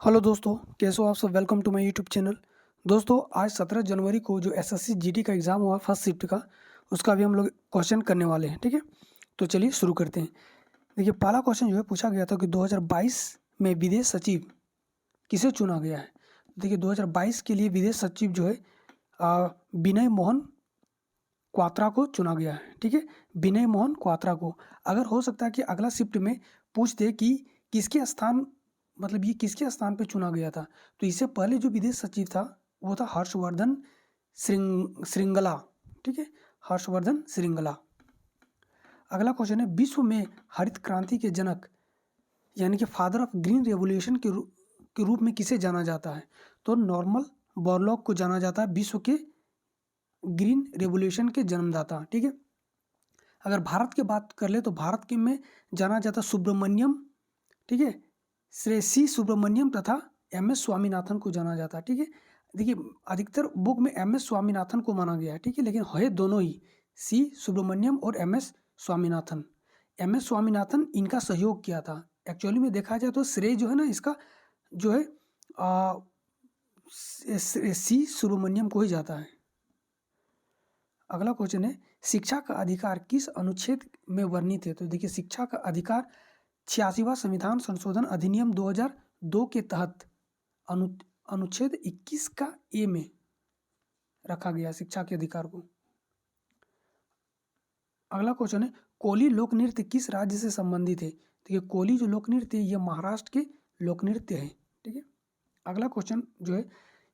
Hello दोस्तों, कैसे हो आप सब। Welcome to my YouTube channel. दोस्तों, आज 17 जनवरी को जो एसएससी जीडी का एग्ज़ाम हुआ फर्स्ट शिफ्ट का, उसका भी हम लोग क्वेश्चन करने वाले हैं। ठीक है, तो चलिए शुरू करते हैं। देखिए, पहला क्वेश्चन जो है पूछा गया था कि 2022 में विदेश सचिव किसे चुना गया है। देखिए, 2022 के लिए विदेश सचिव जो है विनय मोहन क्वात्रा को चुना गया है। ठीक है, विनय मोहन क्वात्रा को। अगर हो सकता है कि अगला शिफ्ट में पूछ दे कि किसके स्थान, मतलब ये किसके स्थान पे चुना गया था, तो इससे पहले जो विदेश सचिव था वो था हर्षवर्धन श्रृंगला। ठीक है, हर्षवर्धन श्रृंगला। अगला क्वेश्चन है, विश्व में हरित क्रांति के जनक यानी कि फादर ऑफ ग्रीन रेवोल्यूशन के रूप में किसे जाना जाता है, तो नॉर्मन बोरलॉग को जाना जाता है विश्व के ग्रीन रेवोल्यूशन के जन्मदाता। ठीक है, अगर भारत की बात कर ले तो भारत के में जाना जाता सुब्रमण्यम। ठीक है, श्री सी सुब्रमण्यम तथा एम एस स्वामीनाथन को जाना जाता है। ठीक है, देखिए अधिकतर बुक में एम एस स्वामीनाथन को माना गया है। ठीक है, लेकिन है दोनों ही, सी सुब्रमण्यम और M S Swaminathan. M S Swaminathan इनका सहयोग किया था। एक्चुअली में देखा जाए तो श्रेय जो है ना इसका जो है सी सुब्रमण्यम को ही जाता है। अगला क्वेश्चन है, शिक्षा का अधिकार किस अनुच्छेद में वर्णित है, तो देखिए शिक्षा का अधिकार 86वां संविधान संशोधन अधिनियम 2002 के तहत अनुच्छेद 21 का ए में रखा गया शिक्षा के अधिकार को। अगला क्वेश्चन है, कोली लोक नृत्य किस राज्य से संबंधित है। देखिए कोली जो लोक नृत्य है ये महाराष्ट्र के लोक नृत्य है। ठीक है, अगला क्वेश्चन जो है,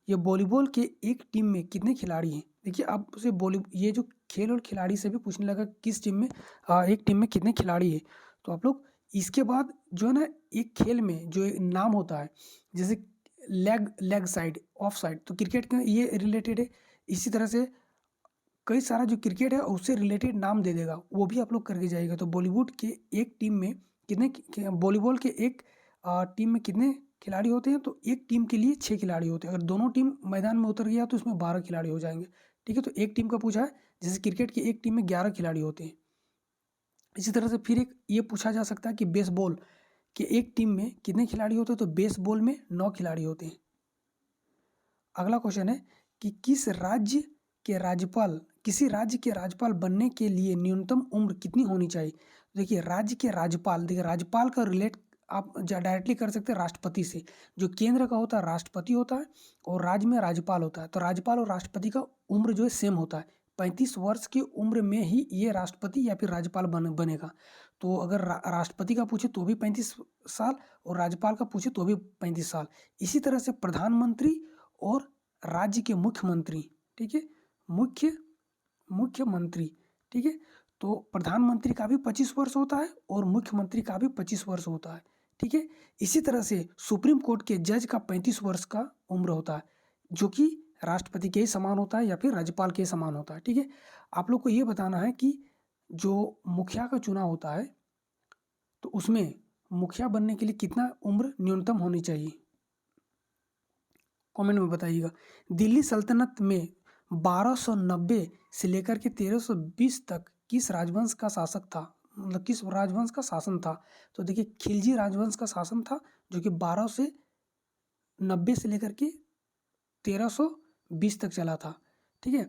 ये वॉलीबॉल के एक टीम में कितने खिलाड़ी हैं। देखिए अब से ये जो खेल और खिलाड़ी से भी पूछने लगा किस टीम में एक टीम में कितने खिलाड़ी है, तो आप लोग इसके बाद जो है ना एक खेल में जो नाम होता है, जैसे लेग साइड, ऑफ साइड, तो क्रिकेट का ये रिलेटेड है। इसी तरह से कई सारा जो क्रिकेट है उससे रिलेटेड नाम दे देगा, वो भी आप लोग करके जाइएगा। तो बॉलीवुड के एक टीम में कितने, वॉलीबॉल के एक टीम में कितने खिलाड़ी होते हैं, तो एक टीम के लिए 6 खिलाड़ी होते हैं। अगर दोनों टीम मैदान में उतर गया तो इसमें 12 खिलाड़ी हो जाएंगे। ठीक है, तो एक टीम का पूछा है, जैसे क्रिकेट की एक टीम में 11 खिलाड़ी होते हैं। इसी तरह से फिर एक ये पूछा जा सकता है कि बेसबॉल के एक टीम में कितने खिलाड़ी होते हैं, तो बेसबॉल में 9 खिलाड़ी होते हैं। अगला क्वेश्चन है कि किसी राज्य के राज्यपाल बनने के लिए न्यूनतम उम्र कितनी होनी चाहिए। देखिए राज्य के राज्यपाल, देखिए राज्यपाल का रिलेट आप डायरेक्टली कर सकते हैं राष्ट्रपति से। जो केंद्र का होता है राष्ट्रपति होता है और राज्य में राज्यपाल होता है। तो राज्यपाल और राष्ट्रपति का उम्र जो है सेम होता है। 35 वर्ष की उम्र में ही ये राष्ट्रपति या फिर राज्यपाल बनेगा। तो अगर राष्ट्रपति का पूछे तो भी 35 साल और राज्यपाल का पूछे तो भी 35 साल। इसी तरह से प्रधानमंत्री और राज्य के मुख्यमंत्री, ठीक है, मुख्यमंत्री, ठीक है, तो प्रधानमंत्री का भी 25 वर्ष होता है और मुख्यमंत्री का भी 25 वर्ष होता है। ठीक है, इसी तरह से सुप्रीम कोर्ट के जज का 35 वर्ष का उम्र होता है, जो कि राष्ट्रपति के ही समान होता है या फिर राज्यपाल के समान होता है। ठीक है, आप लोग को ये बताना है कि जो मुखिया का चुनाव होता है तो उसमें मुखिया बनने के लिए कितना उम्र न्यूनतम होनी चाहिए, कमेंट में बताइएगा। दिल्ली सल्तनत में 1290 से लेकर के 1320 तक किस राजवंश का शासक था, मतलब किस राजवंश का शासन था, तो देखिए खिलजी राजवंश का शासन था, जो कि 1290 से लेकर के 1320 तक चला था। ठीक है,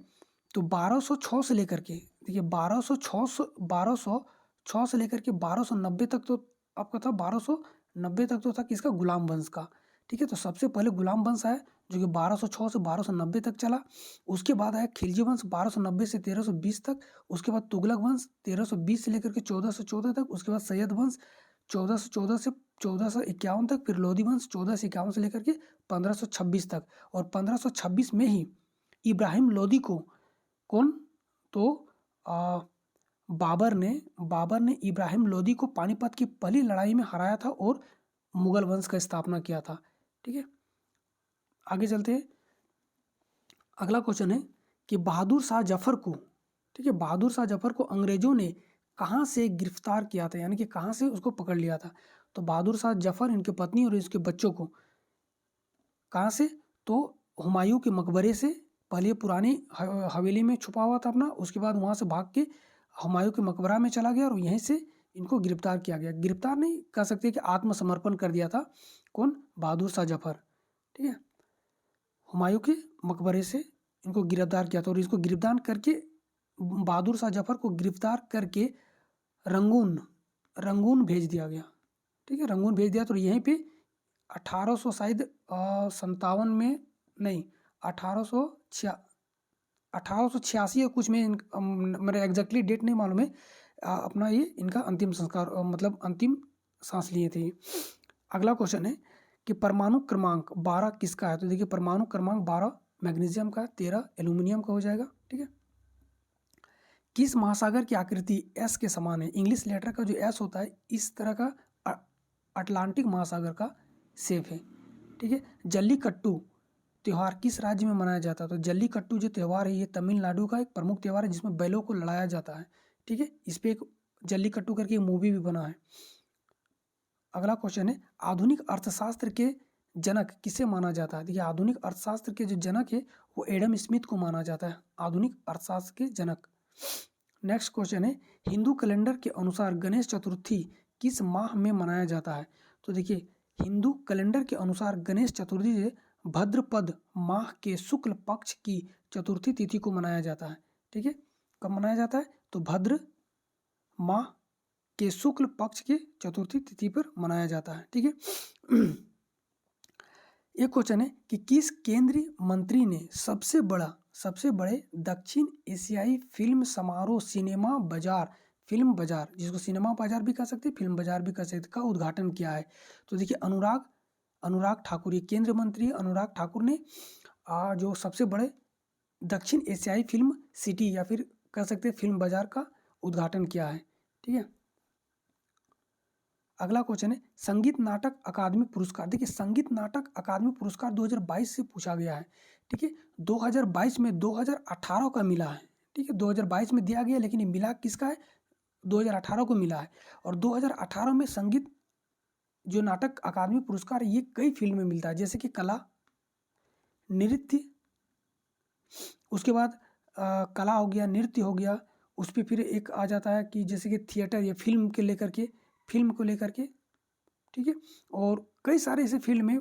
तो 1206 से लेकर के, देखिए 1206 से लेकर के 1290 तक तो आपका था, 1290 तक तो था किसका, गुलाम वंश का। ठीक है, तो सबसे पहले गुलाम वंश आया जो कि 1206 से 1290 तक चला। उसके बाद आया खिलजी वंश 1290 से 1320 तक। उसके बाद तुगलक वंश 1320 से लेकर के 1414 तक। उसके बाद सैयद वंश 1414 से 1451 तक। फिर लोधी वंश 1451 से लेकर के 1526 तक। और 1526 में ही इब्राहिम लोदी को कौन, तो बाबर ने इब्राहिम लोदी को पानीपत की पहली लड़ाई में हराया था और मुगल वंश का स्थापना किया था। ठीक है, आगे चलते हैं। अगला क्वेश्चन है कि बहादुर शाह जफर को, ठीक है, बहादुर शाह जफर को अंग्रेजों ने कहाँ से गिरफ्तार किया था, यानी कि कहाँ से उसको पकड़ लिया था। तो बहादुर शाह जफर, इनके पत्नी और इसके बच्चों को कहाँ से, तो हुमायूं के मकबरे से। पहले पुरानी हवेली में छुपा हुआ था अपना, उसके बाद वहाँ से भाग के हुमायूं के मकबरा में चला गया और यहीं से इनको गिरफ्तार किया गया। गिरफ्तार नहीं कह सकते कि आत्मसमर्पण कर दिया था। कौन? बहादुर शाह जफर, ठीक है। हुमायूं के मकबरे से इनको गिरफ्तार किया था और इसको गिरफ्तार करके बहादुर शाह जफर को गिरफ्तार करके रंगून भेज दिया गया, ठीक है। रंगून भेज दिया तो यहीं पे 1800 शायद 57 में नहीं 1886 या कुछ में मेरा एग्जैक्टली डेट नहीं मालूम है, अपना ये इनका अंतिम संस्कार मतलब अंतिम सांस लिए थे। अगला क्वेश्चन है कि परमाणु क्रमांक 12 किसका है? तो देखिए परमाणु क्रमांक 12 मैग्नीशियम का, 13 एल्यूमिनियम का हो जाएगा, ठीक है। किस महासागर की आकृति एस के समान है? इंग्लिश लेटर का जो एस होता है इस तरह का अटलांटिक महासागर का शेप है, ठीक है। जल्लीकट्टू त्यौहार किस राज्य में मनाया जाता है? तो जल्लीकट्टू जो त्यौहार है ये तमिलनाडु का एक प्रमुख त्यौहार है जिसमें बैलों को लड़ाया जाता है, ठीक है। इस पे एक जल्लीकट्टू करके एक मूवी भी बना है। अगला क्वेश्चन है आधुनिक अर्थशास्त्र के जनक किसे माना जाता है? देखिए आधुनिक अर्थशास्त्र के जो जनक है वो एडम स्मिथ को माना जाता है, आधुनिक अर्थशास्त्र के जनक। नेक्स्ट क्वेश्चन है हिंदू कैलेंडर के अनुसार गणेश चतुर्थी किस माह में मनाया जाता है? तो देखिए हिंदू कैलेंडर के अनुसार गणेश चतुर्थी से भाद्रपद माह के शुक्ल पक्ष की चतुर्थी तिथि को मनाया जाता है, ठीक है। कब मनाया जाता है? तो भाद्र माह के शुक्ल पक्ष के चतुर्थी तिथि पर मनाया जाता है, ठीक है। एक क्वेश्चन है कि किस केंद्रीय मंत्री ने सबसे बड़े दक्षिण एशियाई फिल्म समारोह फिल्म बाजार जिसको सिनेमा बाजार भी कह सकते हैं, फिल्म बाजार भी कह सकते हैं, का उद्घाटन किया है? तो देखिए अनुराग ठाकुर, ये केंद्रीय मंत्री अनुराग ठाकुर ने जो सबसे बड़े दक्षिण एशियाई फिल्म सिटी या फिर कह सकते हैं फिल्म बाजार का उद्घाटन किया है, ठीक है। अगला क्वेश्चन है संगीत नाटक अकादमी पुरस्कार। देखिए संगीत नाटक अकादमी पुरस्कार 2022 से पूछा गया है, ठीक है। 2022 में 2018 का मिला है, ठीक है। 2022 में दिया गया लेकिन ये मिला किसका है? 2018 को मिला है। और 2018 में संगीत जो नाटक अकादमी पुरस्कार ये कई फिल्म में मिलता है, जैसे कि कला, नृत्य, उसके बाद कला हो गया, नृत्य हो गया, उस पर फिर एक आ जाता है कि जैसे कि थिएटर या फिल्म को लेकर के, ठीक है। और कई सारे ऐसे फिल्म में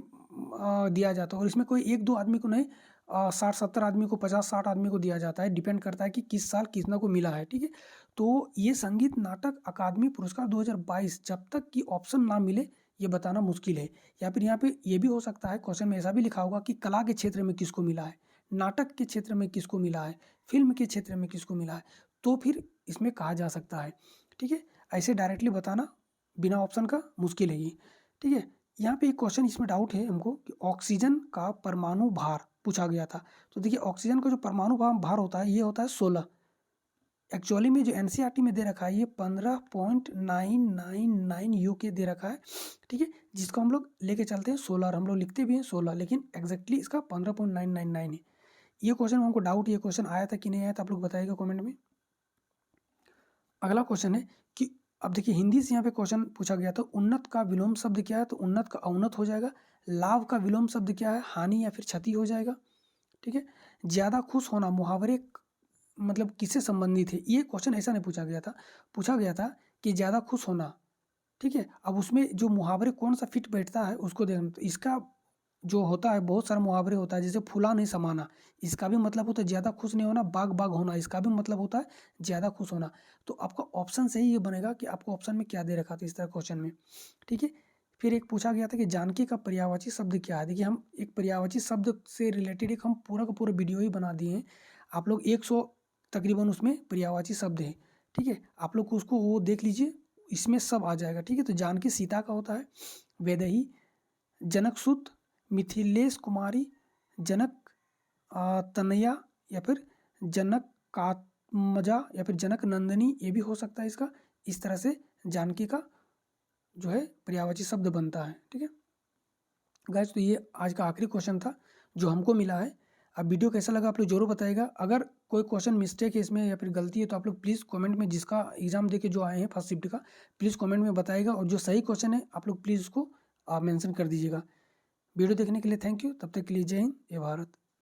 दिया जाता है और इसमें कोई 1-2 आदमी को नहीं 60-70 आदमी को, 50-60 आदमी को दिया जाता है, डिपेंड करता है कि किस साल कितना को मिला है, ठीक है। तो ये संगीत नाटक अकादमी पुरस्कार 2022 जब तक कि ऑप्शन ना मिले ये बताना मुश्किल है। या फिर यहाँ पे ये भी हो सकता है क्वेश्चन में ऐसा भी लिखा होगा कि कला के क्षेत्र में किसको मिला है, नाटक के क्षेत्र में किसको मिला है, फिल्म के क्षेत्र में किसको मिला है, तो फिर इसमें कहा जा सकता है, ठीक है। ऐसे डायरेक्टली बताना बिना ऑप्शन का मुश्किल है ये, ठीक है। यहाँ पे एक क्वेश्चन इसमें डाउट है हमको कि ऑक्सीजन का परमाणु भार पूछा गया था। तो देखिए ऑक्सीजन का जो परमाणु भार होता है ये होता है 16। एक्चुअली में जो एनसीईआरटी में दे रखा है ये 15.999 यूके दे रखा है, ठीक है। जिसको हम लोग लेके चलते हैं 16 और हम लोग लिखते भी हैं 16, लेकिन एग्जैक्टली इसका 15.999 है। ये क्वेश्चन हमको डाउट, ये क्वेश्चन आया था कि नहीं आया था आप लोग बताइएगा कमेंट में। अगला क्वेश्चन है कि अब देखिए हिंदी से यहाँ पे क्वेश्चन पूछा गया था उन्नत का विलोम शब्द क्या है? तो उन्नत का अवनत हो जाएगा। लाभ का विलोम शब्द क्या है? हानि या फिर क्षति हो जाएगा, ठीक है। ज़्यादा खुश होना मुहावरे मतलब किससे संबंधित है? ये क्वेश्चन ऐसा नहीं पूछा गया था, पूछा गया था कि ज़्यादा खुश होना, ठीक है। अब उसमें जो मुहावरे कौन सा फिट बैठता है उसको देखना। तो इसका जो होता है बहुत सारा मुहावरे होता है, जैसे फूला नहीं समाना, इसका भी मतलब होता है ज़्यादा खुश नहीं होना। बाग बाग होना, इसका भी मतलब होता है ज़्यादा खुश होना। तो आपका ऑप्शन सही ये बनेगा कि आपको ऑप्शन में क्या दे रखा था इस तरह क्वेश्चन में, ठीक है। फिर एक पूछा गया था कि जानकी का पर्यायवाची शब्द क्या है? देखिए हम एक पर्यायवाची शब्द से रिलेटेड एक हम पूरा का पूरा वीडियो ही बना दिए हैं। आप लोग 100 तकरीबन उसमें पर्यायवाची शब्द है, ठीक है। आप लोग उसको वो देख लीजिए, इसमें सब आ जाएगा, ठीक है। तो जानकी सीता का होता है, वैदेही, जनकसुत, मिथिलेश कुमारी, जनक तनया या फिर जनक कात्मजा या फिर जनक नंदिनी, ये भी हो सकता है इसका। इस तरह से जानकी का जो है पर्यायवाची शब्द बनता है, ठीक है गाइस। तो ये आज का आखिरी क्वेश्चन था जो हमको मिला है। अब वीडियो कैसा लगा आप लोग जरूर बताइएगा। अगर कोई क्वेश्चन मिस्टेक है इसमें या फिर गलती है तो आप लोग प्लीज़ कमेंट में, जिसका एग्जाम देके जो आए हैं फर्स्ट शिफ्ट का, प्लीज़ कमेंट में बताइएगा। और जो सही क्वेश्चन है आप लोग प्लीज़ उसको मेंशन कर दीजिएगा। वीडियो देखने के लिए थैंक यू। तब तक के लिए जय हिंद, जय भारत।